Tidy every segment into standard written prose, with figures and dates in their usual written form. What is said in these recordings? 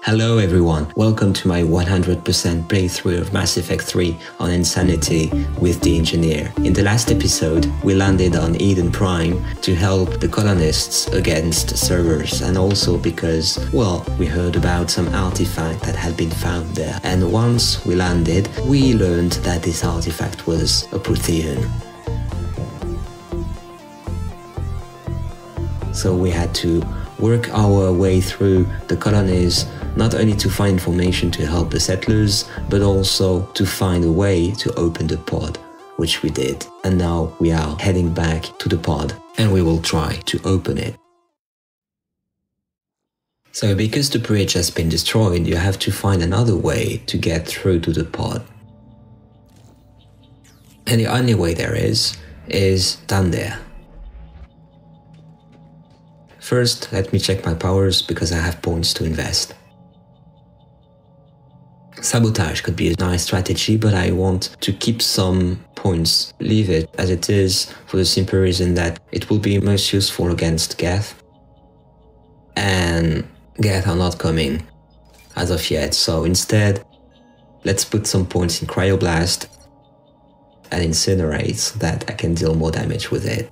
Hello everyone, welcome to my 100% playthrough of Mass Effect 3 on Insanity with the Engineer. In the last episode, we landed on Eden Prime to help the colonists against servers, and also because, well, we heard about some artifact that had been found there. And once we landed, we learned that this artifact was a Prothean. So we had to work our way through the colonies, not only to find information to help the settlers, but also to find a way to open the pod, which we did. And now we are heading back to the pod, and we will try to open it. So because the bridge has been destroyed, you have to find another way to get through to the pod. And the only way there is down there. First, let me check my powers because I have points to invest. Sabotage could be a nice strategy, but I want to keep some points. Leave it as it is for the simple reason that it will be most useful against Geth. And Geth are not coming as of yet, so instead, let's put some points in Cryoblast and Incinerate so that I can deal more damage with it.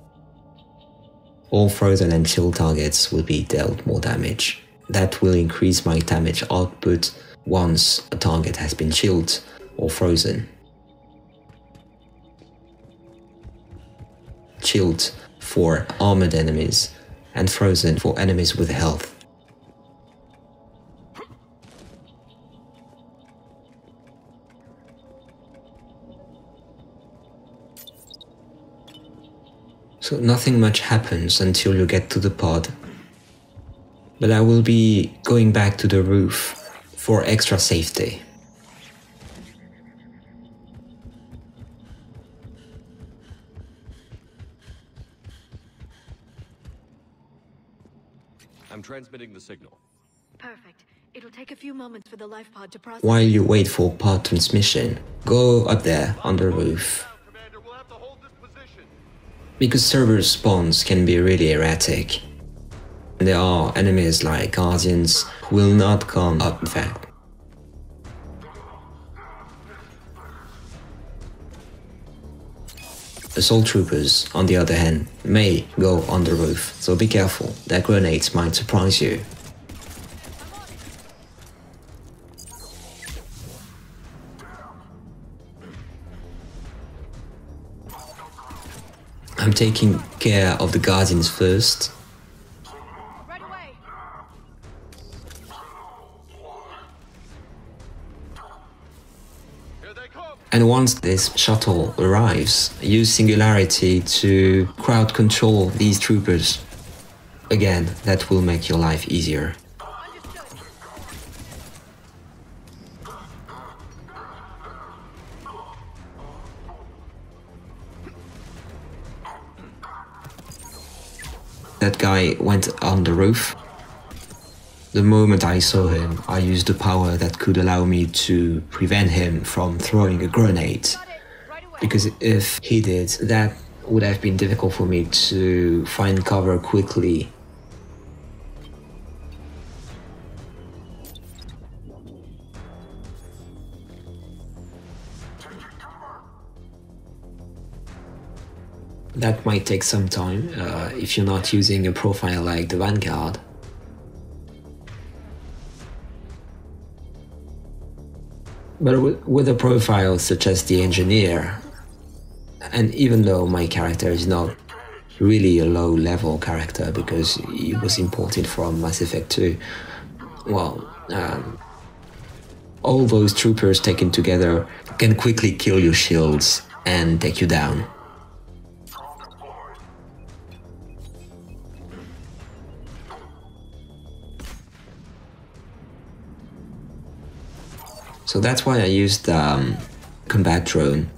All frozen and chilled targets will be dealt more damage. That will increase my damage output once a target has been chilled or frozen. Chilled for armored enemies and frozen for enemies with health. So nothing much happens until you get to the pod. But I will be going back to the roof for extra safety. I'm transmitting the signal. Perfect. It'll take a few moments for the life pod to process. While you wait for pod transmission, go up there on the roof. Because server spawns can be really erratic. There are enemies like Guardians who will not come up, in fact. Assault troopers, on the other hand, may go on the roof, so be careful, their grenades might surprise you. I'm taking care of the Guardians first. Right away. Here they come. And once this shuttle arrives, use Singularity to crowd control these troopers. Again, that will make your life easier. That guy went on the roof. The moment I saw him, I used the power that could allow me to prevent him from throwing a grenade. Because if he did, that would have been difficult for me to find cover quickly. That might take some time if you're not using a profile like the Vanguard. But with a profile such as the Engineer, and even though my character is not really a low-level character because he was imported from Mass Effect 2, well, all those troopers taken together can quickly kill your shields and take you down. So that's why I used combat drone.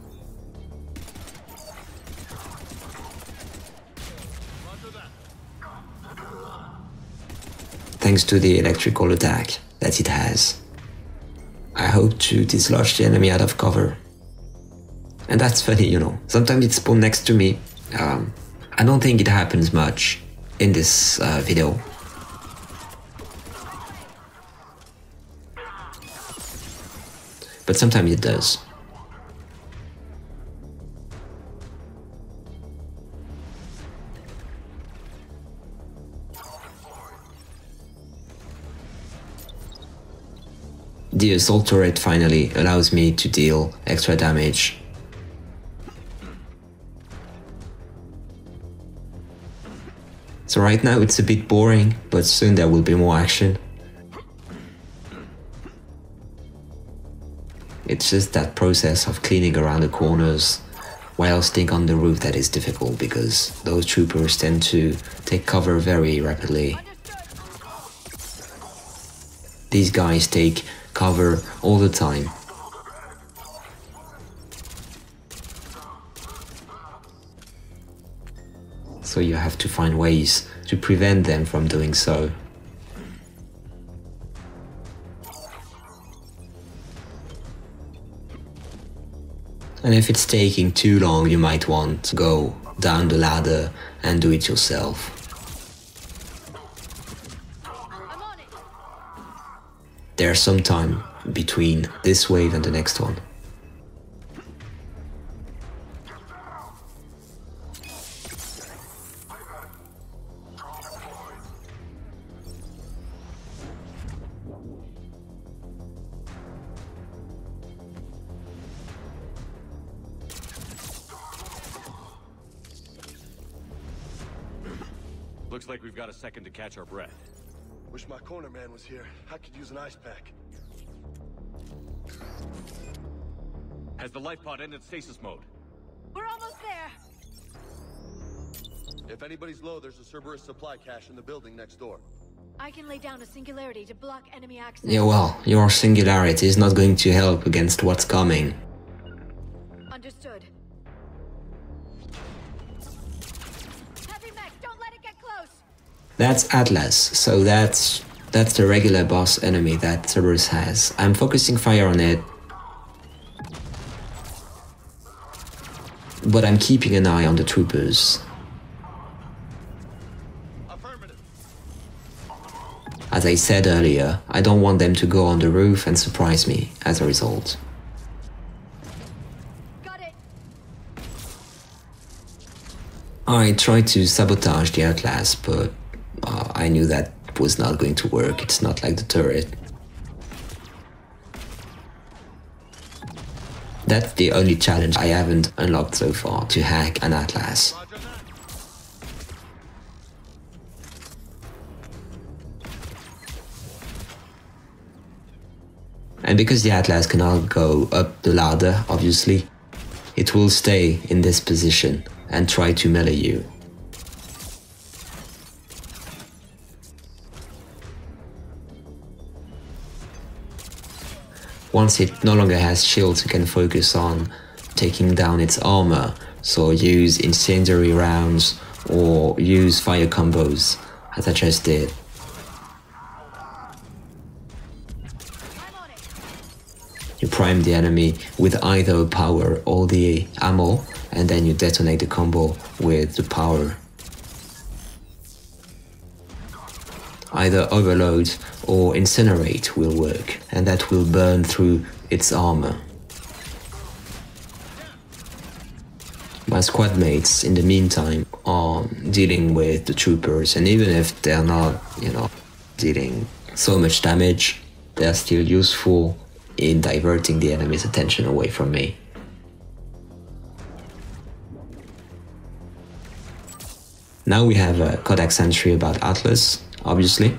Thanks to the electrical attack that it has. I hope to dislodge the enemy out of cover. And that's funny, you know. Sometimes it spawns next to me. I don't think it happens much in this video. but sometimes it does. The assault turret finally allows me to deal extra damage. So right now it's a bit boring, but soon there will be more action. It's just that process of cleaning around the corners while staying on the roof that is difficult, because those troopers tend to take cover very rapidly. These guys take cover all the time. So you have to find ways to prevent them from doing so. And if it's taking too long, you might want to go down the ladder and do it yourself. There's some time between this wave and the next one. Looks like we've got a second to catch our breath. Wish my corner man was here. I could use an ice pack. Has the life pod ended stasis mode? We're almost there. If anybody's low, there's a Cerberus supply cache in the building next door. I can lay down a singularity to block enemy access. Yeah, well, your singularity is not going to help against what's coming. Understood. Heavy mech, don't let it get close. That's Atlas, so that's the regular boss enemy that Cerberus has. I'm focusing fire on it, but I'm keeping an eye on the troopers. As I said earlier, I don't want them to go on the roof and surprise me as a result. Got it. I tried to sabotage the Atlas, but I knew that was not going to work. It's not like the turret. That's the only challenge I haven't unlocked so far, to hack an Atlas. And because the Atlas cannot go up the ladder, obviously, it will stay in this position and try to melee you. Once it no longer has shields, you can focus on taking down its armor, so use incendiary rounds or use fire combos, as I just did. You prime the enemy with either power or the ammo, and then you detonate the combo with the power. Either overload or incinerate will work, and that will burn through its armor. My squad mates, in the meantime, are dealing with the troopers, and even if they're not, dealing so much damage, they're still useful in diverting the enemy's attention away from me. Now we have a codex entry about Atlas, obviously.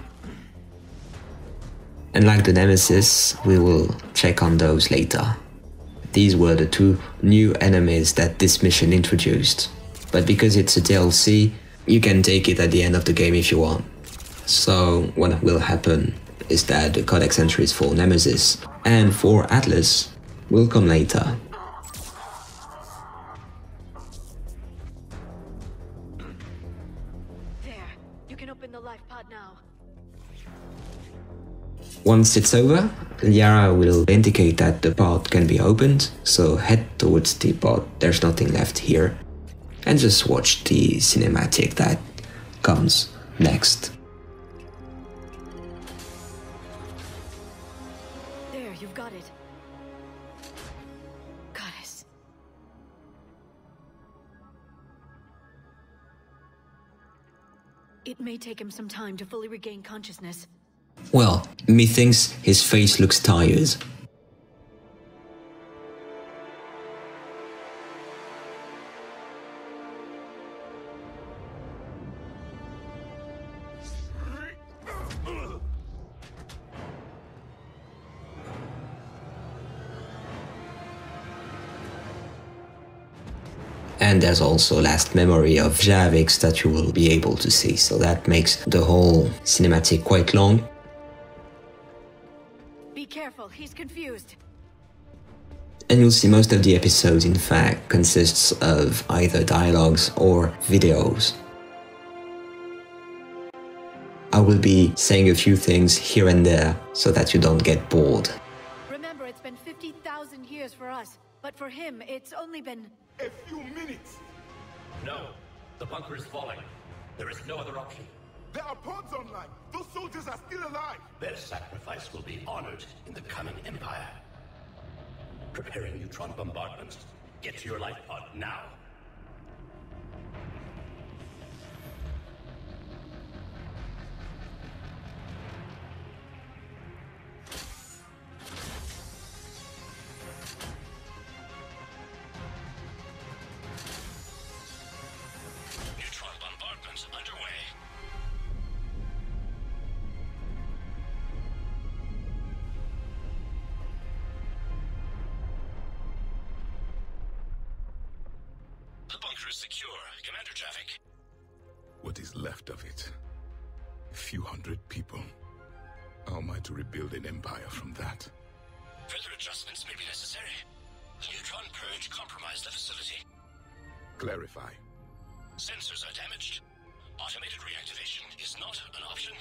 And like the Nemesis, we will check on those later. These were the two new enemies that this mission introduced. But because it's a DLC, you can take it at the end of the game if you want. So what will happen is that the codex entries for Nemesis and for Atlas will come later. There. You can open the life pod now. Once it's over, Liara will indicate that the pod can be opened, so head towards the pod, there's nothing left here, and just watch the cinematic that comes next. There, you've got it. may take him some time to fully regain consciousness. Well, methinks his face looks tired. And there's also last memory of Javik's that you will be able to see, so that makes the whole cinematic quite long. Be careful, he's confused. And you'll see most of the episode, in fact, consists of either dialogues or videos. I will be saying a few things here and there so that you don't get bored. Remember, it's been 50,000 years for us, but for him, it's only been... A few minutes! No. The bunker is falling. There is no other option. There are pods online! Those soldiers are still alive! Their sacrifice will be honored in the coming Empire. Preparing neutron bombardments. Get to your life pod now. Neutron bombardments underway. The bunker is secure, Commander Javik. What is left of it? A few hundred people. How am I to rebuild an empire from that? Further adjustments may be necessary. The neutron purge compromised the facility. Clarify. Sensors are damaged. Automated reactivation is not an option.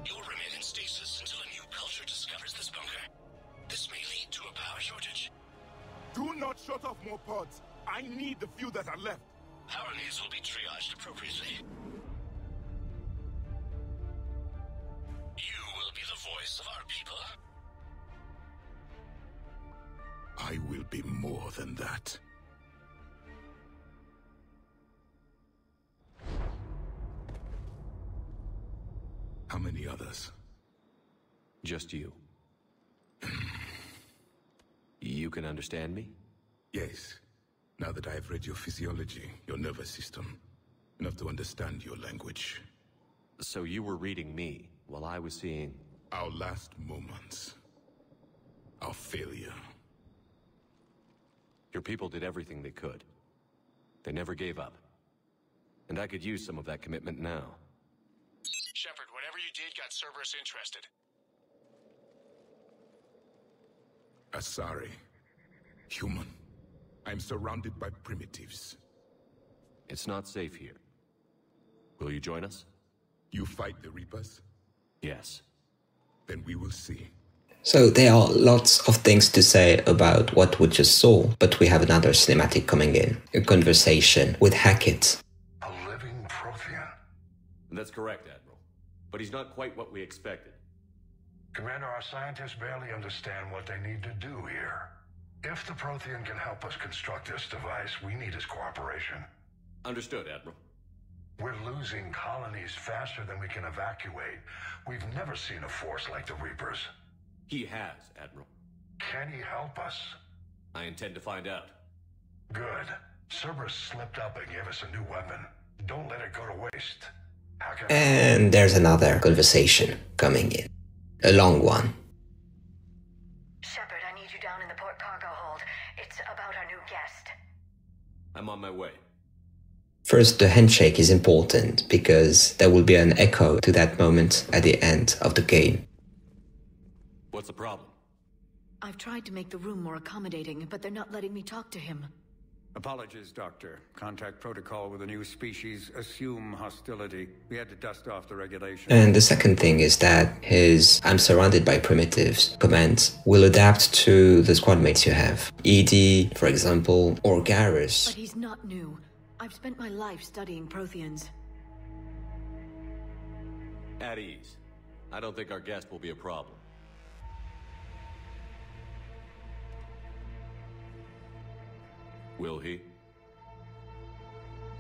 You'll remain in stasis until a new culture discovers this bunker. This may lead to a power shortage. Do not shut off more pods! I need the few that are left! Power needs will be triaged appropriately. You will be the voice of our people. I will be more than that. How many others? Just you. You can understand me? Yes. Now that I have read your physiology, your nervous system, enough to understand your language. So you were reading me, while I was seeing... Our last moments. Our failure. Your people did everything they could. They never gave up. And I could use some of that commitment now. Shepard, whatever you did got Cerberus interested. Asari. Human. I'm surrounded by primitives. It's not safe here. Will you join us? You fight the Reapers? Yes. Then we will see. So there are lots of things to say about what we just saw, but we have another cinematic coming in. A conversation with Hackett. A living Prothean. That's correct, Admiral. But he's not quite what we expected. Commander, our scientists barely understand what they need to do here. If the Prothean can help us construct this device, we need his cooperation. Understood, Admiral. We're losing colonies faster than we can evacuate. We've never seen a force like the Reapers. He has, Admiral. Can he help us? I intend to find out. Good. Cerberus slipped up and gave us a new weapon. Don't let it go to waste. How can And there's another conversation coming in. A long one. Shepard, I need you down in the port cargo hold. It's about our new guest. I'm on my way. First, the handshake is important because there will be an echo to that moment at the end of the game. What's the problem? I've tried to make the room more accommodating, but they're not letting me talk to him. Apologies, Doctor. Contact protocol with a new species. Assume hostility. We had to dust off the regulations. And the second thing is that his "I'm surrounded by primitives" command will adapt to the squad mates you have. ED, for example, or Garrus. But he's not new. I've spent my life studying Protheans. At ease. I don't think our guest will be a problem. Will he?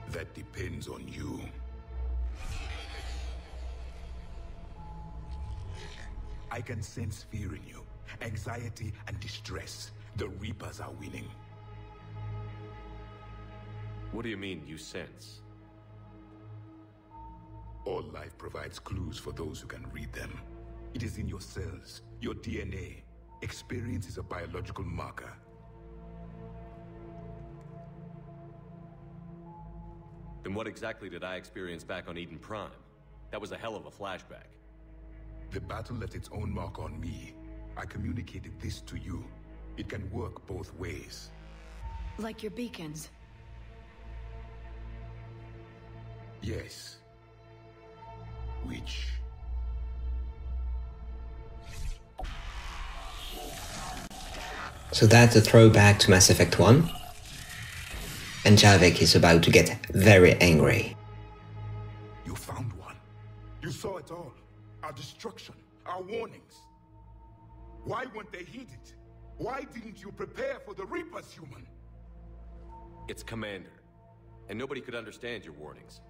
That depends on you. I can sense fear in you, anxiety and distress. The Reapers are winning. What do you mean, you sense? All life provides clues for those who can read them. It is in your cells, your DNA. Experience is a biological marker. Then what exactly did I experience back on Eden Prime? That was a hell of a flashback. The battle left its own mark on me. I communicated this to you. It can work both ways. Like your beacons. Yes. Which? So that's a throwback to Mass Effect 1. And Javik is about to get very angry. You found one. You saw it all. Our destruction, our warnings. Why weren't they heeded? Why didn't you prepare for the Reapers, human? It's Commander. And nobody could understand your warnings.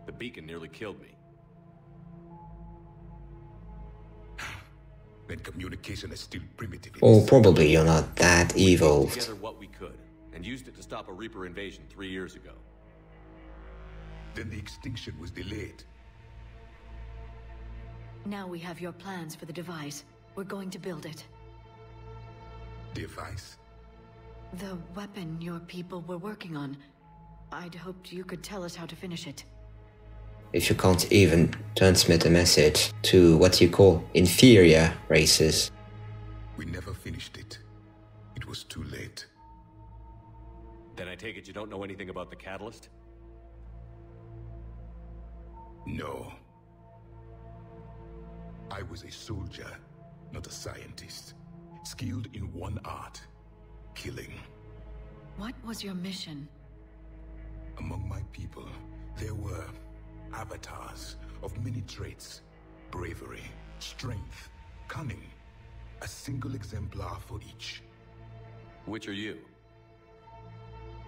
The beacon nearly killed me. Then communication is still primitive. Or probably you're not that evolved. We put together what we could, and used it to stop a Reaper invasion 3 years ago. Then the extinction was delayed. Now we have your plans for the device. We're going to build it. Device? The weapon your people were working on. I'd hoped you could tell us how to finish it. If you can't even transmit a message to what you call inferior races. We never finished it. It was too late. Then I take it you don't know anything about the catalyst? No. I was a soldier, not a scientist. Skilled in one art: killing. What was your mission? Among my people, there were avatars of many traits: bravery, strength, cunning. A single exemplar for each. Which are you?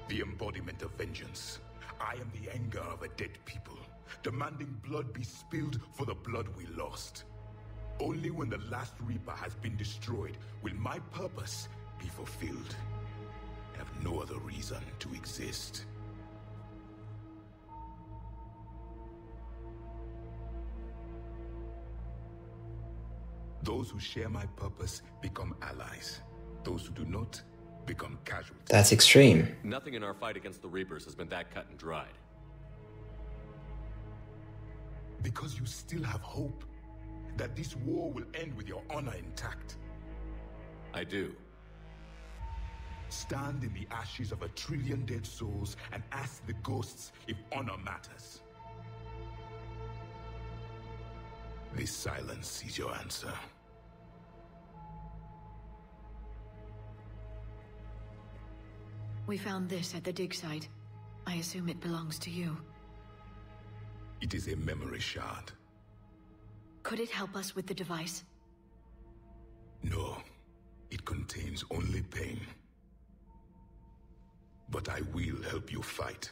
The embodiment of vengeance. I am the anger of a dead people, demanding blood be spilled for the blood we lost. Only when the last Reaper has been destroyed will my purpose be fulfilled. I have no other reason to exist. Those who share my purpose become allies. Those who do not become casualties. That's extreme. Nothing in our fight against the Reapers has been that cut and dried. Because you still have hope that this war will end with your honor intact. I do. Stand in the ashes of 1 trillion dead souls and ask the ghosts if honor matters. This silence is your answer. We found this at the dig site. I assume it belongs to you. It is a memory shard. Could it help us with the device? No, it contains only pain. But I will help you fight.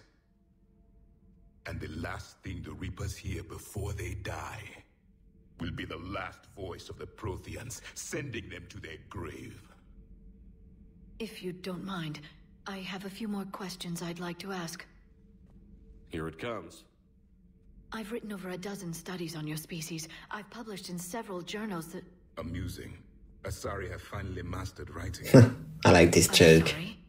And the last thing the Reapers hear before they die will be the last voice of the Protheans, sending them to their grave. If you don't mind, I have a few more questions I'd like to ask. Here it comes. I've written over a dozen studies on your species. I've published in several journals that... Amusing. Asari have finally mastered writing. I like this joke. Sorry?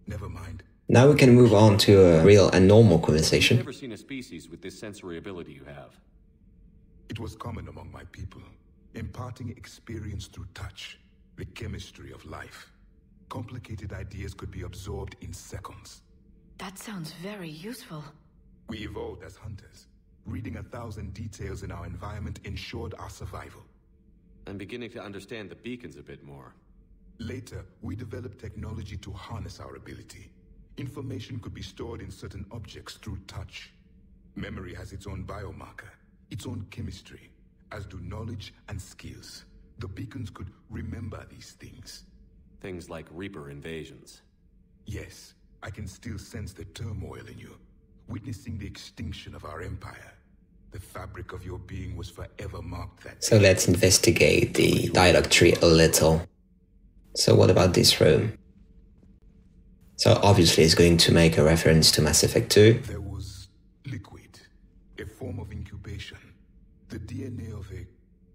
Never mind. Now we can move on to a real and normal conversation. I've never seen a species with this sensory ability you have. It was common among my people, imparting experience through touch, the chemistry of life. Complicated ideas could be absorbed in seconds. That sounds very useful. We evolved as hunters. Reading 1,000 details in our environment ensured our survival. I'm beginning to understand the beacons a bit more. Later, we developed technology to harness our ability. Information could be stored in certain objects through touch. Memory has its own biomarker, its own chemistry, as do knowledge and skills. The beacons could remember these things. Things like Reaper invasions. Yes, I can still sense the turmoil in you, witnessing the extinction of our empire. The fabric of your being was forever marked that. So let's investigate the dialogue tree a little. So what about this room? So obviously it's going to make a reference to Mass Effect 2. There was liquid, a form of incubation. The DNA of a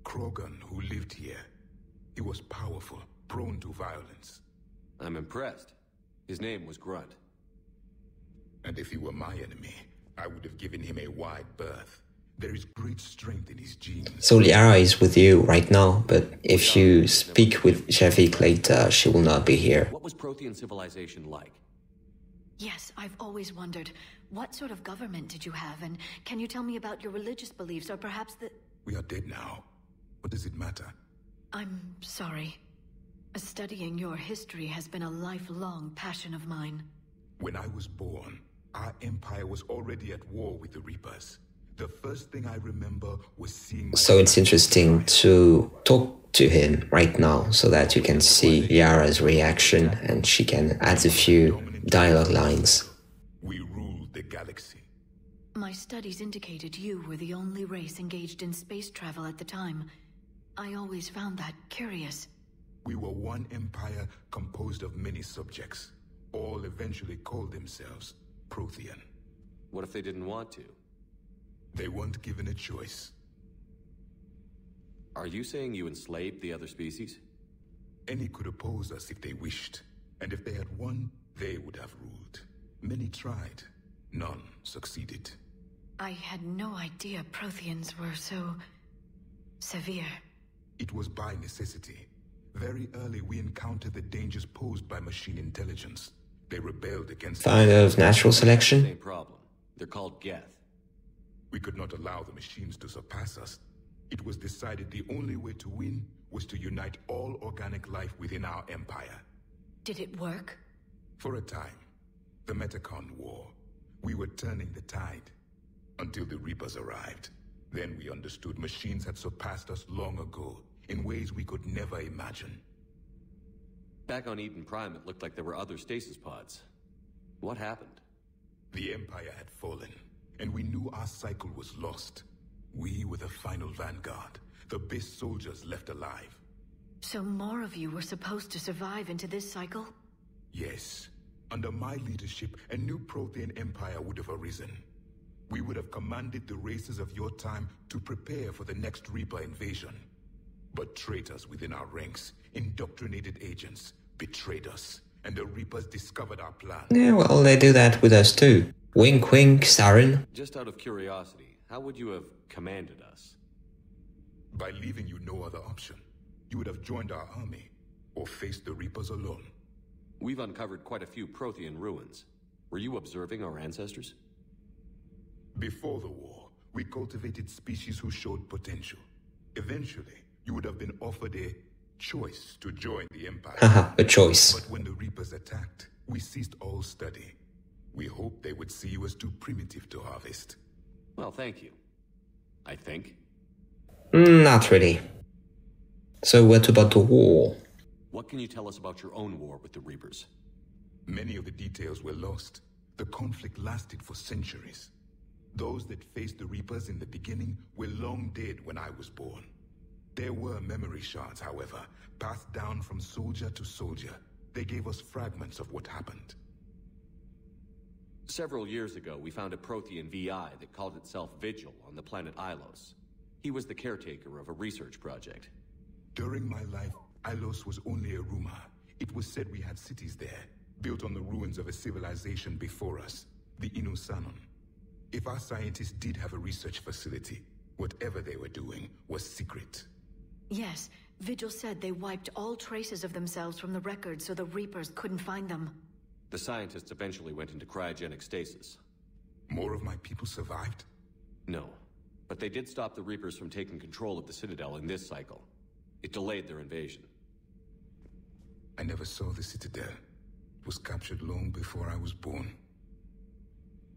Krogan who lived here. He was powerful, prone to violence. I'm impressed. His name was Grunt. And if he were my enemy, I would have given him a wide berth. There is great strength in his genes. So Liara is with you right now, but if you speak with Javik later, she will not be here. What was Prothean civilization like? Yes, I've always wondered, what sort of government did you have, and can you tell me about your religious beliefs, or perhaps the... We are dead now. What does it matter? I'm sorry. Studying your history has been a lifelong passion of mine. When I was born, our empire was already at war with the Reapers. The first thing I remember was seeing... So it's interesting to talk to him right now so that you can see Liara's reaction and she can add a few dialogue lines. We ruled the galaxy. My studies indicated you were the only race engaged in space travel at the time. I always found that curious. We were one empire composed of many subjects. All eventually called themselves Prothean. What if they didn't want to? They weren't given a choice. Are you saying you enslaved the other species? Any could oppose us if they wished. And if they had won, they would have ruled. Many tried. None succeeded. I had no idea Protheans were so... severe. It was by necessity. Very early we encountered the dangers posed by machine intelligence. They rebelled against... Kind of natural selection? Same problem. They're called Geth. We could not allow the machines to surpass us. It was decided the only way to win was to unite all organic life within our empire. Did it work? For a time. The Metacon War. We were turning the tide. Until the Reapers arrived. Then we understood machines had surpassed us long ago, in ways we could never imagine. Back on Eden Prime, it looked like there were other stasis pods. What happened? The Empire had fallen, and we knew our cycle was lost. We were the final vanguard, the best soldiers left alive. So more of you were supposed to survive into this cycle? Yes. Under my leadership, a new Prothean empire would have arisen. We would have commanded the races of your time to prepare for the next Reaper invasion. But traitors within our ranks, indoctrinated agents, betrayed us, and the Reapers discovered our plan. Yeah, well, they do that with us too. Wink wink, Saren. Just out of curiosity, how would you have commanded us? By leaving you no other option. You would have joined our army, or faced the Reapers alone. We've uncovered quite a few Prothean ruins. Were you observing our ancestors? Before the war, we cultivated species who showed potential. Eventually, you would have been offered a choice to join the Empire. Haha, a choice. But when the Reapers attacked, we ceased all study. We hoped they would see you as too primitive to harvest. Well, thank you. I think. Not really. So what about the war? What can you tell us about your own war with the Reapers? Many of the details were lost. The conflict lasted for centuries. Those that faced the Reapers in the beginning were long dead when I was born. There were memory shards, however, passed down from soldier to soldier. They gave us fragments of what happened. Several years ago, we found a Prothean VI that called itself Vigil on the planet Ilos. He was the caretaker of a research project. During my life, Ilos was only a rumor. It was said we had cities there, built on the ruins of a civilization before us, the Inusanon. If our scientists did have a research facility, whatever they were doing was secret. Yes, Vigil said they wiped all traces of themselves from the records so the Reapers couldn't find them. The scientists eventually went into cryogenic stasis. More of my people survived? No, but they did stop the Reapers from taking control of the Citadel in this cycle. It delayed their invasion. I never saw the Citadel. It was captured long before I was born.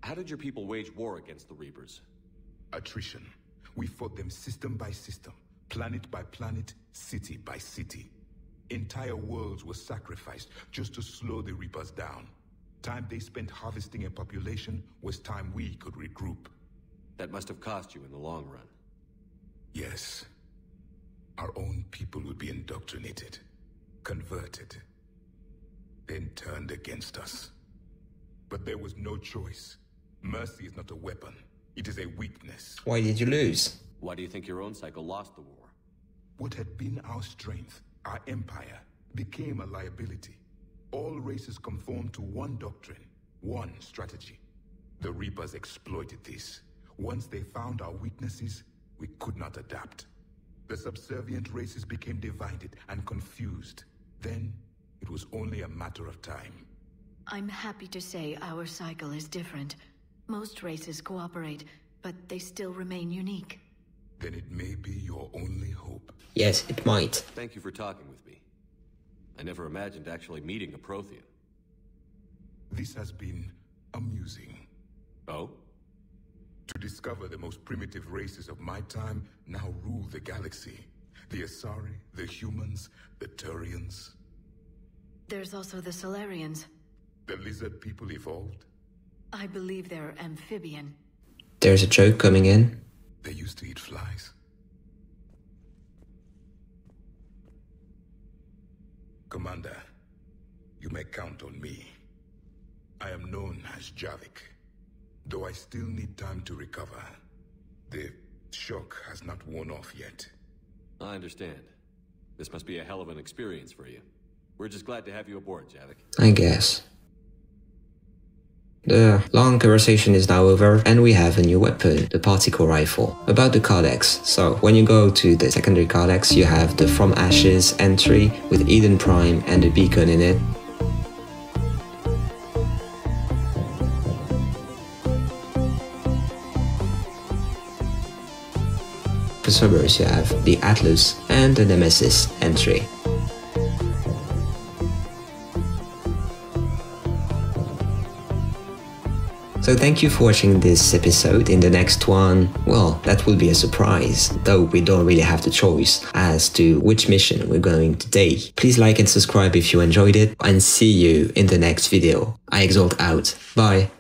How did your people wage war against the Reapers? Attrition. We fought them system by system, planet by planet, city by city. Entire worlds were sacrificed just to slow the Reapers down. Time they spent harvesting a population was time we could regroup. That must have cost you in the long run. Yes. Our own people would be indoctrinated, converted, then turned against us. But there was no choice. Mercy is not a weapon. It is a weakness. Why did you lose? Why do you think your own cycle lost the war? What had been our strength, our empire, became a liability. All races conformed to one doctrine, one strategy. The Reapers exploited this. Once they found our weaknesses, we could not adapt. The subservient races became divided and confused. Then, it was only a matter of time. I'm happy to say our cycle is different. Most races cooperate, but they still remain unique. Then it may be your only hope. Yes, it might. Thank you for talking with me. I never imagined actually meeting a Prothean. This has been amusing. Oh? To discover the most primitive races of my time now rule the galaxy. The Asari, the humans, the Turians. There's also the Solarians. The lizard people evolved. I believe they're amphibian. There's a joke coming in. They used to eat flies. Commander, you may count on me. I am known as Javik, though I still need time to recover. The shock has not worn off yet. I understand. This must be a hell of an experience for you. We're just glad to have you aboard, Javik. I guess. The long conversation is now over, and we have a new weapon, the particle rifle. About the codex, so when you go to the secondary codex, you have the From Ashes entry with Eden Prime and a beacon in it. For Cerberus, you have the Atlas and the Nemesis entry. So thank you for watching this episode. In the next one, well, that will be a surprise, though we don't really have the choice as to which mission we're going to take. Please like and subscribe if you enjoyed it, and see you in the next video. I Exalt out. Bye.